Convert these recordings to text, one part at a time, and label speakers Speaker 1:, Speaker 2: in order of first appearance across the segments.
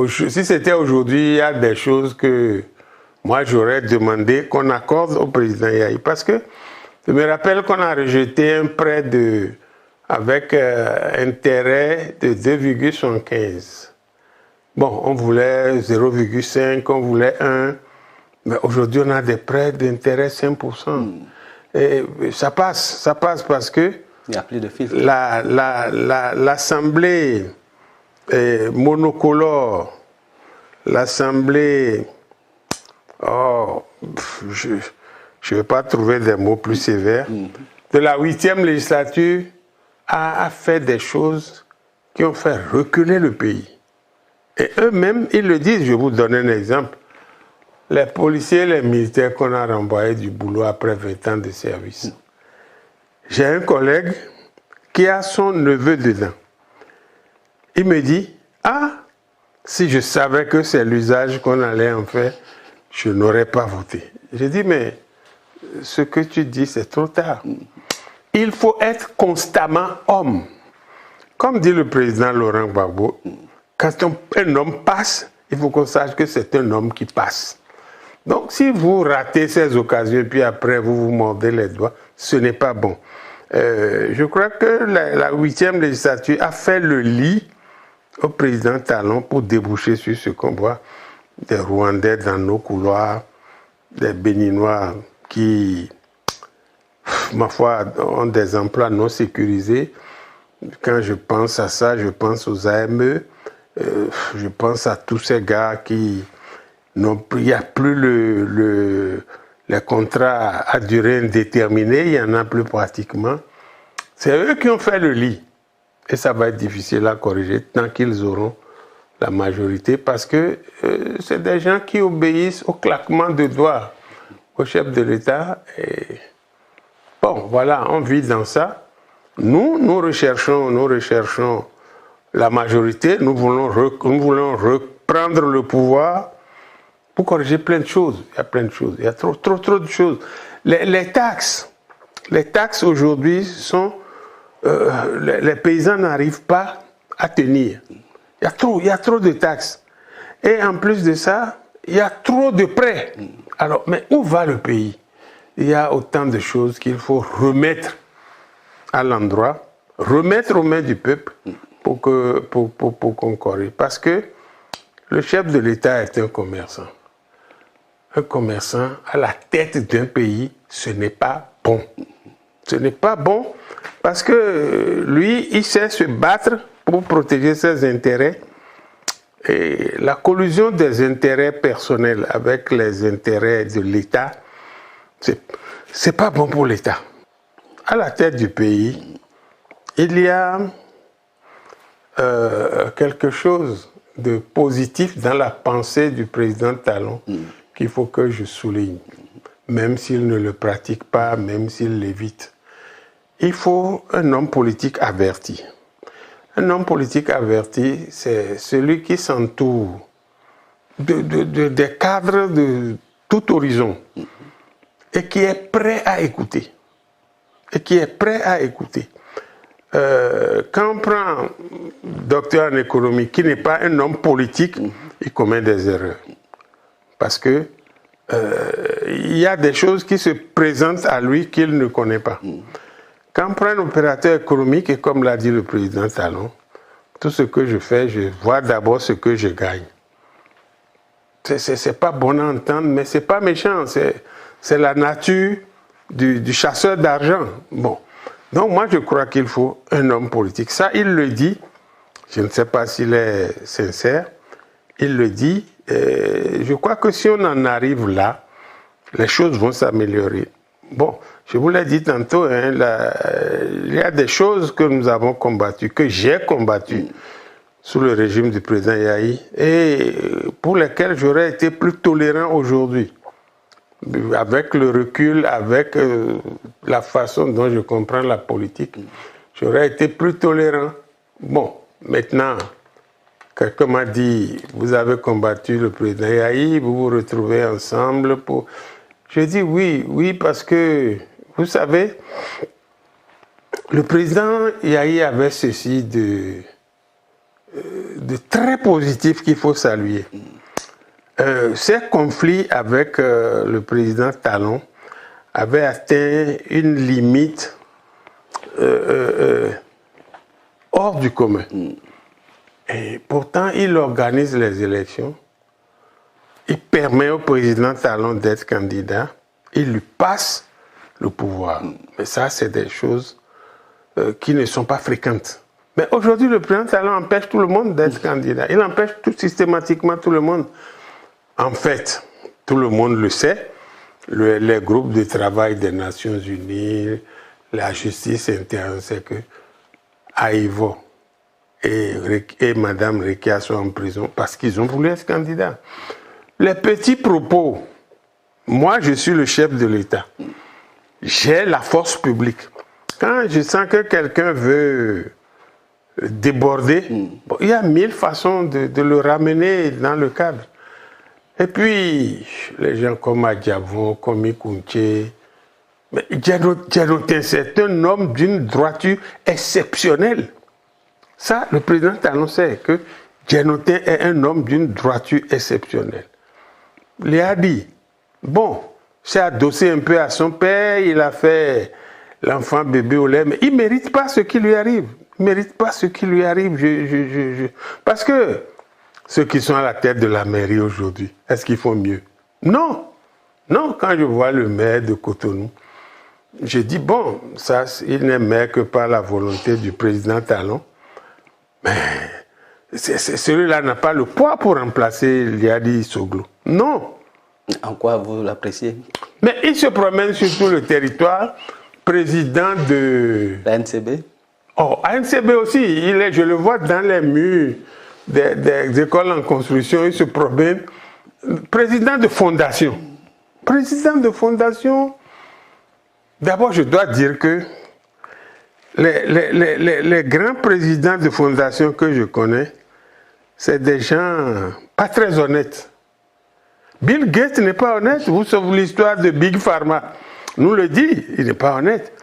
Speaker 1: Si c'était aujourd'hui, il y a des choses que moi j'aurais demandé qu'on accorde au président Yahi. Parce que je me rappelle qu'on a rejeté un prêt avec intérêt de 2,75. Bon, on voulait 0,5, on voulait 1. Mais aujourd'hui, on a des prêts d'intérêt 5%. Et ça passe parce que
Speaker 2: il n'y a plus de filtre.
Speaker 1: L'Assemblée monocolore, l'Assemblée, je ne vais pas trouver des mots plus sévères, de la 8e législature a fait des choses qui ont fait reculer le pays. Et eux-mêmes, ils le disent. Je vais vous donner un exemple. Les policiers et les militaires qu'on a renvoyés du boulot après 20 ans de service. J'ai un collègue qui a son neveu dedans. Il me dit, si je savais que c'est l'usage qu'on allait en faire, je n'aurais pas voté. J'ai dit, mais ce que tu dis, c'est trop tard. Il faut être constamment homme. Comme dit le président Laurent Gbagbo, quand un homme passe, il faut qu'on sache que c'est un homme qui passe. Donc, si vous ratez ces occasions et puis après vous vous mordez les doigts, ce n'est pas bon. Je crois que la 8e législature a fait le lit au président Talon pour déboucher sur ce qu'on voit des Rwandais dans nos couloirs, des Béninois qui, ma foi, ont des emplois non sécurisés. Quand je pense à ça, je pense aux AME, je pense à tous ces gars qui n'ont plus, il n'y a plus les contrats à durée indéterminée, il n'y en a plus pratiquement. C'est eux qui ont fait le lit. Et ça va être difficile à corriger tant qu'ils auront la majorité parce que c'est des gens qui obéissent au claquement de doigts au chef de l'État. Et bon, voilà, on vit dans ça. Nous recherchons la majorité, nous voulons reprendre le pouvoir pour corriger plein de choses. Il y a plein de choses, il y a trop de choses. Les taxes aujourd'hui sont... les paysans n'arrivent pas à tenir. Il y a trop de taxes. Et en plus de ça, il y a trop de prêts. Alors, mais où va le pays? Il y a autant de choses qu'il faut remettre à l'endroit, remettre aux mains du peuple pour qu'on corrige. Parce que le chef de l'État est un commerçant. Un commerçant à la tête d'un pays, ce n'est pas bon. Ce n'est pas bon parce que lui, il sait se battre pour protéger ses intérêts. Et la collusion des intérêts personnels avec les intérêts de l'État, c'est pas bon pour l'État. À la tête du pays, il y a quelque chose de positif dans la pensée du président Talon qu'il faut que je souligne, même s'il ne le pratique pas, même s'il l'évite. Il faut un homme politique averti. Un homme politique averti, c'est celui qui s'entoure des cadres de tout horizon et qui est prêt à écouter. Quand on prend un docteur en économie qui n'est pas un homme politique, il commet des erreurs. Parce que il y a des choses qui se présentent à lui qu'il ne connaît pas. Quand on prend un opérateur économique, et comme l'a dit le président Talon, tout ce que je fais, je vois d'abord ce que je gagne. C'est pas bon à entendre, mais c'est pas méchant. C'est la nature du chasseur d'argent. Bon. Donc moi, je crois qu'il faut un homme politique. Ça, il le dit. Je ne sais pas s'il est sincère. Il le dit. Je crois que si on en arrive là, les choses vont s'améliorer. Bon, je vous l'ai dit tantôt, il y a des choses que nous avons combattues, que j'ai combattues sous le régime du président Yahi, et pour lesquelles j'aurais été plus tolérant aujourd'hui. Avec le recul, avec la façon dont je comprends la politique, j'aurais été plus tolérant. Bon, maintenant, quelqu'un m'a dit, vous avez combattu le président Yahi, vous vous retrouvez ensemble pour... Je dis oui, parce que, vous savez, le président Yahi avait ceci de de très positif qu'il faut saluer. Ces conflits avec le président Talon avaient atteint une limite hors du commun. Et pourtant, il organise les élections, il permet au président Talon d'être candidat, il lui passe le pouvoir. Mais ça, c'est des choses qui ne sont pas fréquentes. Mais aujourd'hui, le président Talon empêche tout le monde d'être candidat. Il empêche systématiquement tout le monde. En fait, tout le monde le sait, les groupes de travail des Nations Unies, la justice interne, c'est que Aïvo et Mme Rekia sont en prison parce qu'ils ont voulu être candidats. Les petits propos, moi je suis le chef de l'État, j'ai la force publique. Quand je sens que quelqu'un veut déborder, bon, il y a 1000 façons de le ramener dans le cadre. Et puis, les gens comme Adjavon, comme Ikunche, mais Djanotin, c'est un homme d'une droiture exceptionnelle. Ça, le président annonçait que Djanotin est un homme d'une droiture exceptionnelle. Il a dit, bon, c'est adossé un peu à son père, il a fait l'enfant bébé au lait, mais il ne mérite pas ce qui lui arrive. Il ne mérite pas ce qui lui arrive. Parce que ceux qui sont à la tête de la mairie aujourd'hui, est-ce qu'ils font mieux? Non. Non, quand je vois le maire de Cotonou, je dis, bon, ça, il n'est maire que par la volonté du président Talon. Mais celui-là n'a pas le poids pour remplacer Liadi Soglo. Non.
Speaker 2: En quoi vous l'appréciez?
Speaker 1: Mais il se promène sur tout le territoire, président de...
Speaker 2: La NCB?
Speaker 1: Oh, ANCB aussi, je le vois dans les murs des écoles en construction, il se promène. Président de fondation. Président de fondation. D'abord, je dois dire que les grands présidents de fondation que je connais, c'est des gens pas très honnêtes. Bill Gates n'est pas honnête. Vous savez l'histoire de Big Pharma. Nous le dit, il n'est pas honnête.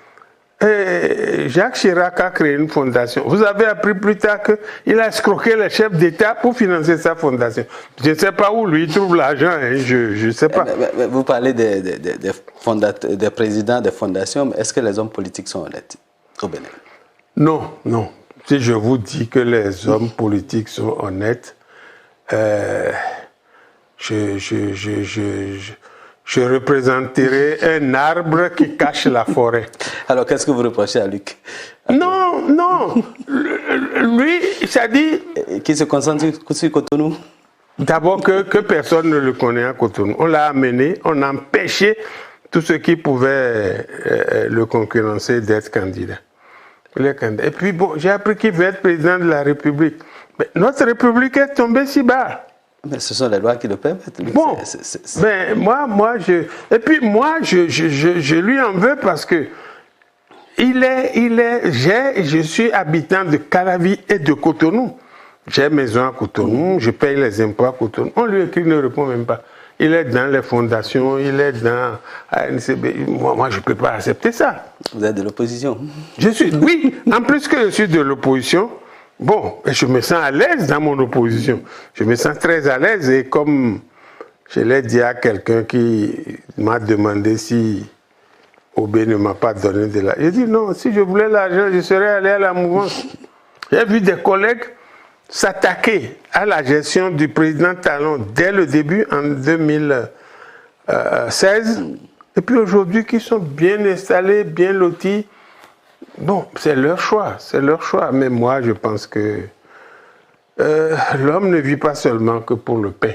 Speaker 1: Et Jacques Chirac a créé une fondation. Vous avez appris plus tard qu'il a escroqué les chefs d'État pour financer sa fondation. Je ne sais pas où lui trouve l'argent, hein, je ne sais pas.
Speaker 2: Mais vous parlez des présidents des fondations, mais est-ce que les hommes politiques sont honnêtes au Bénin?
Speaker 1: Non, non. Si je vous dis que les hommes politiques sont honnêtes, je représenterai un arbre qui cache la forêt.
Speaker 2: Alors, qu'est-ce que vous reprochez à Luc?
Speaker 1: Non, non. Lui, ça dit...
Speaker 2: Qui se concentre sur Cotonou?
Speaker 1: D'abord que personne ne le connaît à Cotonou. On l'a amené, on a empêché tout ce qui pouvait le concurrencer d'être candidat. Et puis, bon, j'ai appris qu'il veut être président de la République. Mais notre République est tombée si bas.
Speaker 2: Mais ce sont les lois qui le permettent.
Speaker 1: Bon, ben, je lui en veux parce que je suis habitant de Calavi et de Cotonou. J'ai maison à Cotonou, je paye les impôts à Cotonou. On lui écrit, il ne répond même pas. Il est dans les fondations, il est dans ANCB. Moi, je ne peux pas accepter ça.
Speaker 2: Vous êtes de l'opposition?
Speaker 1: Oui, en plus que je suis de l'opposition, bon, je me sens à l'aise dans mon opposition. Je me sens très à l'aise et comme je l'ai dit à quelqu'un qui m'a demandé si Obé ne m'a pas donné de l'argent. J'ai dit non, si je voulais l'argent, je serais allé à la mouvance. J'ai vu des collègues s'attaquer à la gestion du président Talon dès le début, en 2016. Et puis aujourd'hui, qui sont bien installés, bien lotis. Bon, c'est leur choix, c'est leur choix. Mais moi, je pense que l'homme ne vit pas seulement que pour le pain.